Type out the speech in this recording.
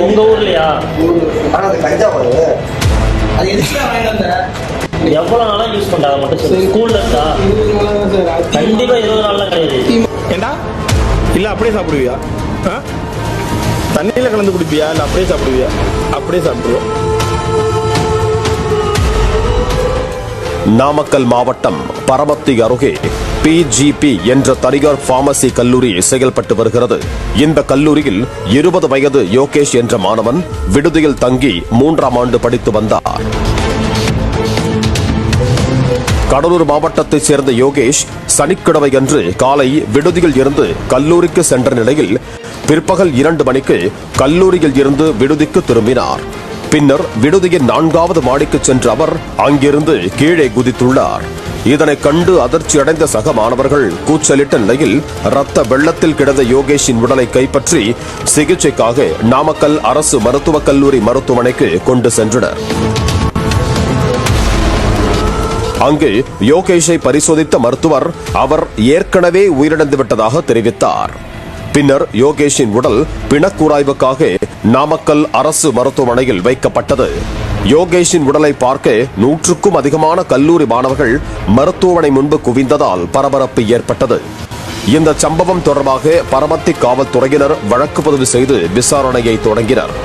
உங்க ஊர்லயா? ஆனா அது கஞ்சா வருது. அது எதுக்கு வாங்கிட்டு வந்த? எவ்வளவு நாளா யூஸ் பண்றாங்க மட்டும் சொல்லு. ஸ்கூல்ல இருக்கா? கண்டிப்பா 20 நாள்லாம் கிடையாது. ஏண்டா இல்ல அப்படியே சாப்பிடுவியா? தண்ணியில கலந்து குடிப்பியா இல்ல அப்படியே சாப்பிடுவியா? அப்படியே சாப்பிடுவோம். நாமக்கல் மாவட்டம் பரமத்தி அருகே PGP என்ற தனியார் பார்மசி கல்லூரி செயல்பட்டு வருகிறது. இந்த கல்லூரியில் 20 வயது யோகேஷ் என்ற மாணவன் விடுதியில் தங்கி 3ஆம் ஆண்டு படித்து வந்தார். கடலூர் மாவட்டத்தைச் சேர்ந்த யோகேஷ் சனிக்கிழமையன்று காலை விடுதியில் இருந்து கல்லூரிக்கு சென்ற நிலையில் பிற்பகல் 2 மணிக்கு கல்லூரியில் இருந்து விடுதிக்கு திரும்பினார். பின்னர் விடுதியின் 4வது மாடிக்கு சென்ற அவர் அங்கிருந்து கீழே குதித்துள்ளார். இதனை கண்டு அதிர்ச்சியடைந்த சக மாணவர்கள் கூச்சலிட்ட நிலையில் ரத்த வெள்ளத்தில் கிடந்த யோகேஷின் உடலை கைப்பற்றி சிகிச்சைக்காக நாமக்கல் அரசு மருத்துவக் கல்லூரி மருத்துவமனைக்கு கொண்டு சென்றனர். அங்கு யோகேஷை பரிசோதித்த மருத்துவர் அவர் ஏற்கனவே உயிரிழந்து விட்டதாக தெரிவித்தார். பின்னர் யோகேஷின் உடல் பிணக்கூராய்வுக்காக நாமக்கல் அரசு மருத்துவமனையில் வைக்கப்பட்டது. யோகேஷின் உடலை பார்க்க 100க்கும் அதிகமான கல்லூரி மாணவர்கள் மருத்துவமனை முன்பு குவிந்ததால் பரபரப்பு ஏற்பட்டது. இந்த சம்பவம் தொடர்பாக பரமத்தி காவல்துறையினர் வழக்கு பதிவு செய்து விசாரணையை தொடங்கினர்.